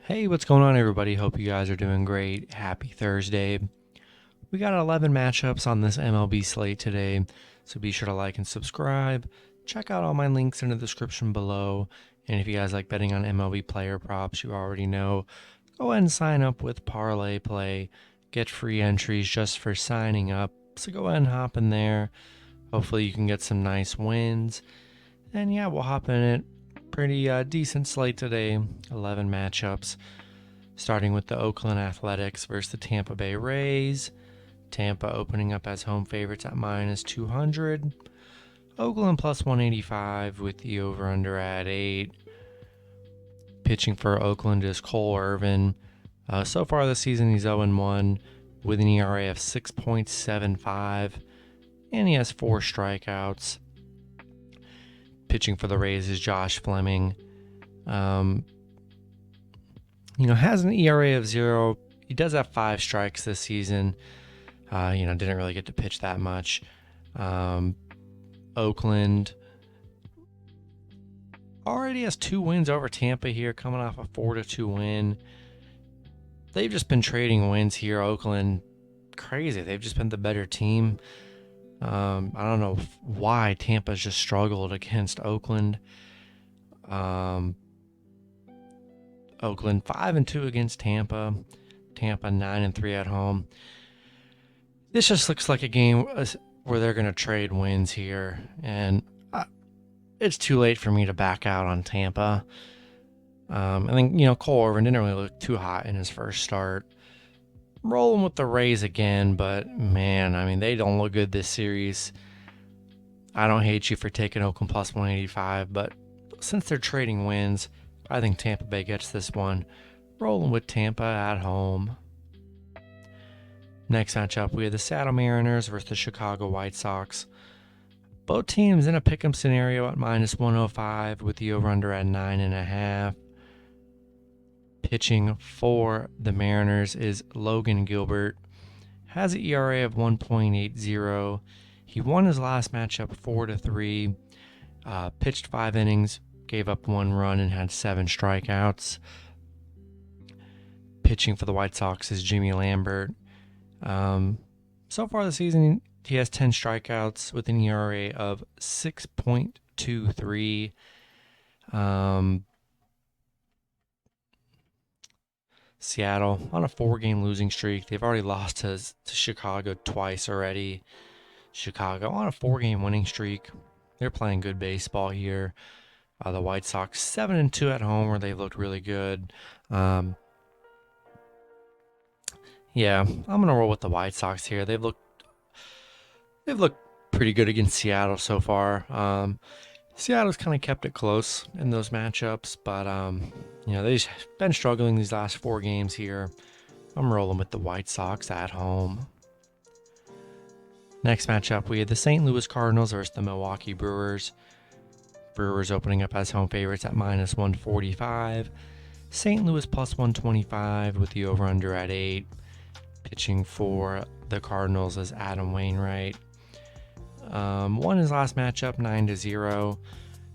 Hey, what's going on, everybody? Hope you guys are doing great. Happy Thursday. We got 11 matchups on this MLB slate today, so be sure to like and subscribe. Check out all my links in the description below. And if you guys like betting on MLB player props, you already know, go ahead and sign up with Parlay Play. Get free entries just for signing up. So go ahead and hop in there. Hopefully, you can get some nice wins. And yeah, we'll hop in it. Pretty decent slate today. 11 matchups. Starting with the Oakland Athletics versus the Tampa Bay Rays. Tampa opening up as home favorites at minus 200. Oakland plus 185 with the over-under at 8. Pitching for Oakland is Cole Irvin. So far this season, he's 0-1 with an ERA of 6.75, and he has 4 strikeouts. Pitching for the Rays is Josh Fleming. Has an ERA of 0. He does have 5 strikes this season. Didn't really get to pitch that much. Oakland already has 2 wins over Tampa here, coming off a 4-2 win. They've just been trading wins here. Oakland, crazy. They've just been the better team. I don't know why Tampa's just struggled against Oakland. Oakland 5-2 against Tampa. Tampa 9-3 at home. This just looks like a game where they're going to trade wins here, and it's too late for me to back out on Tampa. I think Cole Irvin didn't really look too hot in his first start. Rolling with the Rays again, but man, they don't look good this series. I don't hate you for taking Oakland plus 185, but since they're trading wins, I think Tampa Bay gets this one. Rolling with Tampa at home. Next matchup, we have the Seattle Mariners versus the Chicago White Sox. Both teams in a pick'em scenario at minus 105 with the over-under at 9.5. Pitching for the Mariners is Logan Gilbert. Has an ERA of 1.80. He won his last matchup 4-3. Pitched 5 innings, gave up 1 run, and had 7 strikeouts. Pitching for the White Sox is Jimmy Lambert. So far this season, he has 10 strikeouts with an ERA of 6.23. Seattle on a 4-game losing streak. They've already lost to Chicago twice already. Chicago on a 4-game winning streak. They're playing good baseball here. The White Sox 7-2 at home, where they've looked really good. I'm gonna roll with the White Sox here. They've looked pretty good against Seattle so far. Seattle's kind of kept it close in those matchups, but they've been struggling these last 4 games here. I'm rolling with the White Sox at home. Next matchup, we have the St. Louis Cardinals versus the Milwaukee Brewers. Brewers opening up as home favorites at minus 145. St. Louis plus 125 with the over-under at 8. Pitching for the Cardinals is Adam Wainwright. Won his last matchup 9-0.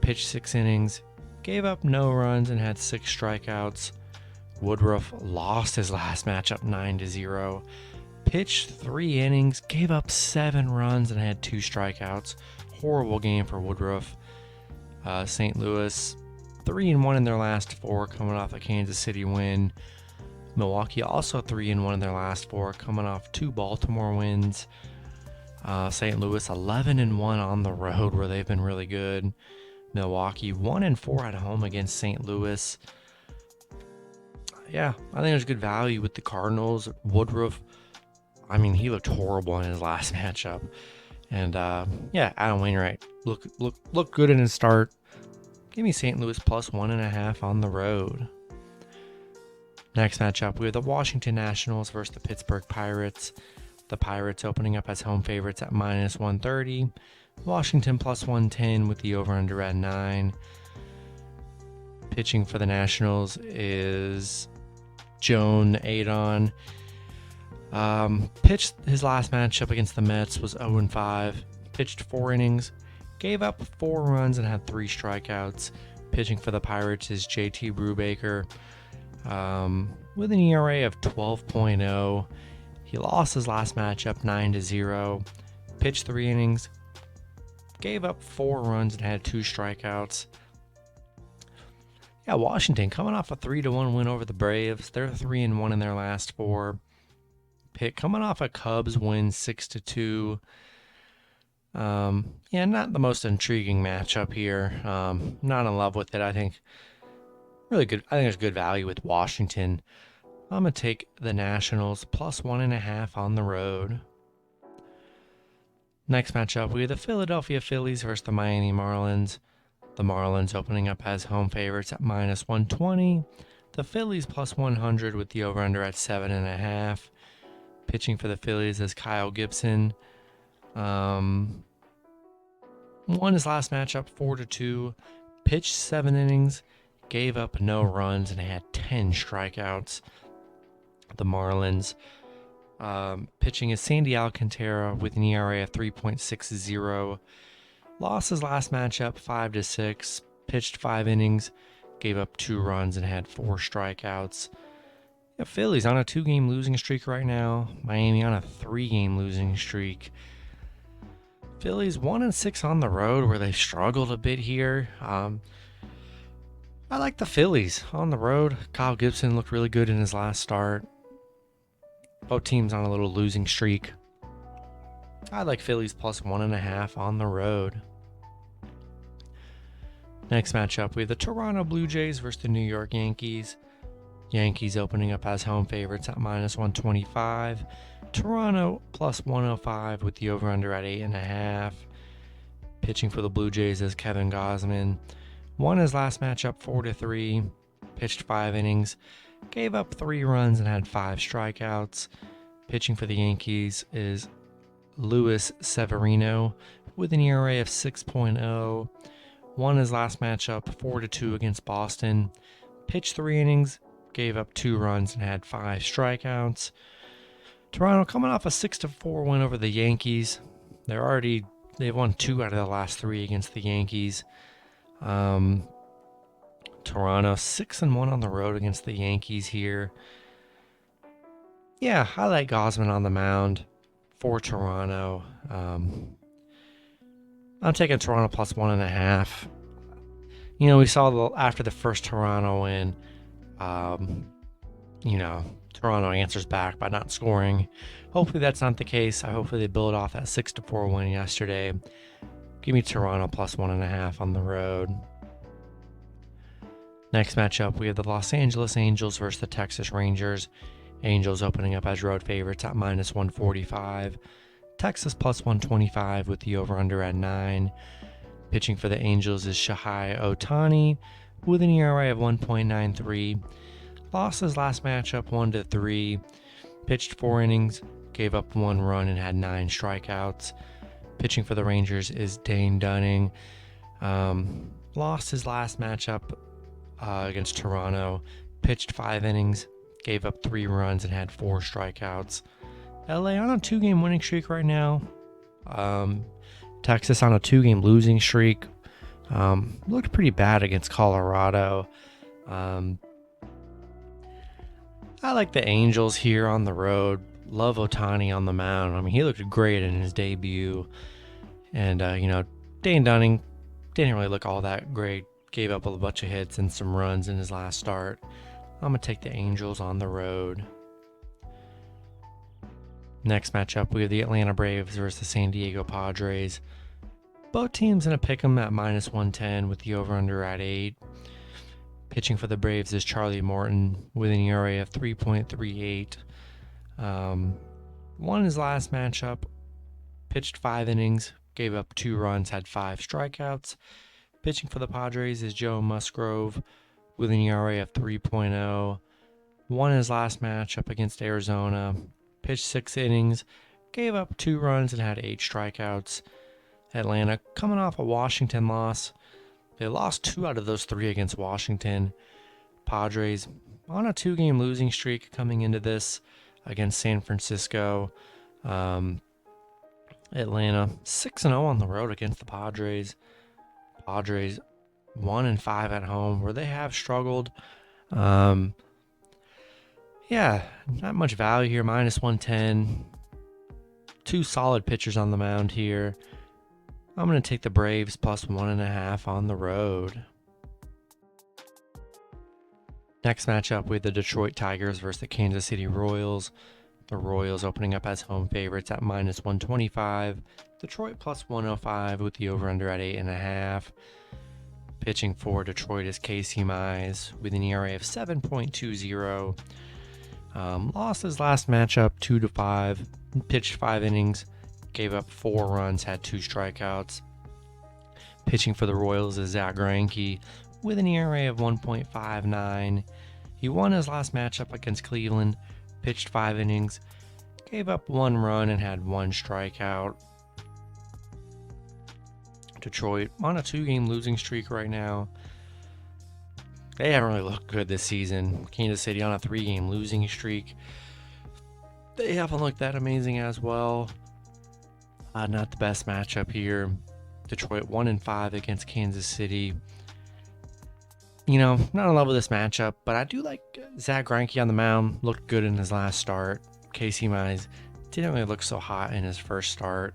Pitched 6 innings, gave up no runs, and had 6 strikeouts. Woodruff lost his last matchup 9-0. Pitched 3 innings, gave up 7 runs, and had 2 strikeouts. Horrible game for Woodruff. St. Louis 3-1 in their last 4, coming off a Kansas City win. Milwaukee also 3-1 in their last 4, coming off 2 Baltimore wins. St. Louis 11-1 on the road, where they've been really good. Milwaukee 1-4 at home against St. Louis. I think there's good value with the Cardinals. Woodruff, he looked horrible in his last matchup. And Adam Wainwright looked good in his start. Give me St. Louis plus 1.5 on the road. Next matchup, we have the Washington Nationals versus the Pittsburgh Pirates. The Pirates opening up as home favorites at minus 130. Washington plus 110 with the over-under at 9. Pitching for the Nationals is Joan Adon. Pitched his last matchup against the Mets was 0-5. Pitched 4 innings, gave up 4 runs, and had 3 strikeouts. Pitching for the Pirates is JT Brubaker. with an ERA of 12.0. He lost his last matchup 9-0, pitched 3 innings, gave up 4 runs and had 2 strikeouts. Yeah, Washington coming off a 3-1 win over the Braves. They're 3-1 in their last 4. Pitt coming off a Cubs win 6-2. Yeah, not the most intriguing matchup here. Not in love with it. I think really good. I think there's good value with Washington. I'm going to take the Nationals plus 1.5 on the road. Next matchup, we have the Philadelphia Phillies versus the Miami Marlins. The Marlins opening up as home favorites at minus 120. The Phillies plus 100 with the over-under at 7.5. Pitching for the Phillies is Kyle Gibson. Won his last matchup 4-2. Pitched 7 innings. Gave up no runs and had 10 strikeouts. The Marlins. Pitching is Sandy Alcantara with an ERA of 3.60. Lost his last matchup 5-6. Pitched 5 innings. Gave up 2 runs and had 4 strikeouts. Yeah, Phillies on a 2-game losing streak right now. Miami on a 3-game losing streak. Phillies 1-6 on the road where they struggled a bit here. I like the Phillies on the road. Kyle Gibson looked really good in his last start. Both teams on a little losing streak. I like Phillies plus 1.5 on the road. Next matchup, we have the Toronto Blue Jays versus the New York Yankees. Yankees opening up as home favorites at minus 125. Toronto plus 105 with the over-under at 8.5. Pitching for the Blue Jays is Kevin Gausman. Won his last matchup 4-3. Pitched 5 innings. Gave up 3 runs and had 5 strikeouts. Pitching for the Yankees is Luis Severino with an ERA of 6.0. Won his last matchup 4-2 against Boston. Pitched 3 innings. Gave up 2 runs and had 5 strikeouts. Toronto coming off a 6-4 win over the Yankees. They've won 2 out of the last 3 against the Yankees. Toronto 6-1 on the road against the Yankees here. Yeah, I like Gausman on the mound for Toronto. I'm taking Toronto plus 1.5. You know, we saw after the first Toronto win, Toronto answers back by not scoring. Hopefully that's not the case. Hopefully they build off that 6-4 win yesterday. Give me Toronto plus 1.5 on the road. Next matchup, we have the Los Angeles Angels versus the Texas Rangers. Angels opening up as road favorites at minus 145. Texas plus 125 with the over-under at 9. Pitching for the Angels is Shohei Ohtani with an ERA of 1.93. Lost his last matchup 1-3. Pitched 4 innings, gave up 1 run and had 9 strikeouts. Pitching for the Rangers is Dane Dunning. Lost his last matchup against Toronto. Pitched 5 innings, gave up 3 runs and had 4 strikeouts. LA on a 2-game winning streak right now. Texas on a 2-game losing streak. Looked pretty bad against Colorado. I like the Angels here on the road. Love Ohtani on the mound. I mean, he looked great in his debut. And, Dane Dunning didn't really look all that great. Gave up a bunch of hits and some runs in his last start. I'm going to take the Angels on the road. Next matchup, we have the Atlanta Braves versus the San Diego Padres. Both teams in a pick'em at minus 110 with the over-under at 8. Pitching for the Braves is Charlie Morton with an ERA of 3.38. Won his last matchup, pitched 5 innings, gave up 2 runs, had 5 strikeouts. Pitching for the Padres is Joe Musgrove with an ERA of 3.0. Won his last matchup against Arizona, pitched 6 innings, gave up 2 runs and had 8 strikeouts. Atlanta coming off a Washington loss. They lost 2 out of those 3 against Washington. Padres on a 2-game losing streak coming into this against San Francisco. Atlanta 6-0 on the road against the Padres. Padres 1-5 at home where they have struggled. Yeah, not much value here, -110. Two solid pitchers on the mound here. I'm going to take the Braves +1.5 on the road. Next matchup, we have the Detroit Tigers versus the Kansas City Royals. The Royals opening up as home favorites at -125. Detroit +105 with the over-under at 8.5. Pitching for Detroit is Casey Mize with an ERA of 7.20. Lost his last matchup 2-5. Pitched 5 innings, gave up 4 runs, had 2 strikeouts. Pitching for the Royals is Zach Greinke with an ERA of 1.59. He won his last matchup against Cleveland, pitched 5 innings, gave up 1 run, and had 1 strikeout. Detroit on a 2-game losing streak right now. They haven't really looked good this season. Kansas City on a 3-game losing streak. They haven't looked that amazing as well. Not the best matchup here. Detroit 1-5 against Kansas City. Not in love with this matchup, but I do like Zach Greinke on the mound. Looked good in his last start. Casey Mize didn't really look so hot in his first start.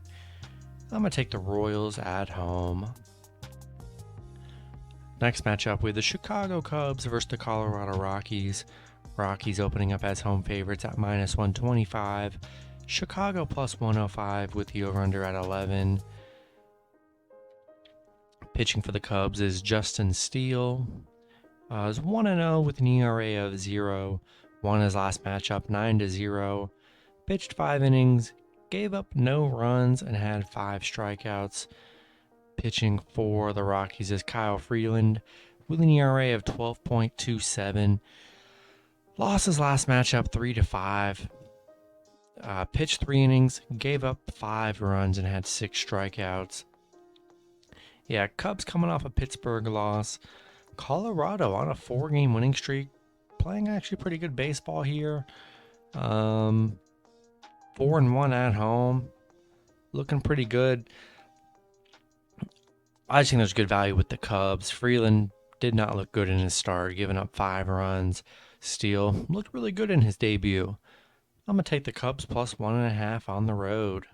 I'm going to take the Royals at home. Next matchup, we have the Chicago Cubs versus the Colorado Rockies. Rockies opening up as home favorites at -125. Chicago +105 with the over-under at 11. Pitching for the Cubs is Justin Steele. Is 1-0 with an ERA of 0. Won his last matchup 9-0. Pitched 5 innings, gave up no runs, and had 5 strikeouts. Pitching for the Rockies is Kyle Freeland with an ERA of 12.27. Lost his last matchup 3-5. Pitched 3 innings, gave up 5 runs, and had 6 strikeouts. Yeah, Cubs coming off a Pittsburgh loss. Colorado on a 4-game winning streak, playing actually pretty good baseball here. 4-1 at home, looking pretty good. I just think there's good value with the Cubs. Freeland did not look good in his start, giving up 5 runs. Steele looked really good in his debut. I'm going to take the Cubs +1.5 on the road.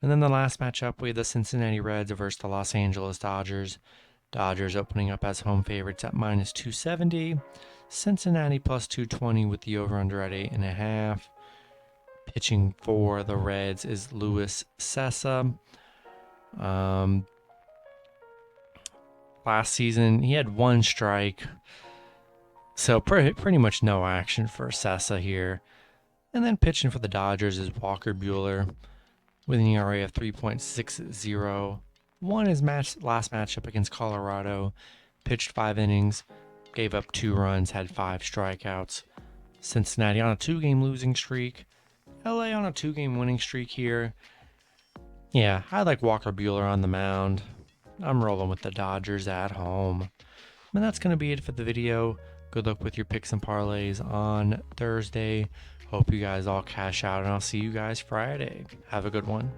And then the last matchup, we have the Cincinnati Reds versus the Los Angeles Dodgers. Dodgers opening up as home favorites at -270. Cincinnati +220 with the over-under at 8.5. Pitching for the Reds is Luis Cessa. Last season, he had 1 strike. So pretty much no action for Cessa here. And then pitching for the Dodgers is Walker Buehler with an ERA of 3.60. Won his last matchup against Colorado. Pitched 5 innings, gave up 2 runs, had 5 strikeouts. Cincinnati on a 2-game losing streak. LA on a 2-game winning streak here. Yeah, I like Walker Buehler on the mound. I'm rolling with the Dodgers at home. And that's going to be it for the video. Good luck with your picks and parlays on Thursday. Hope you guys all cash out, and I'll see you guys Friday. Have a good one.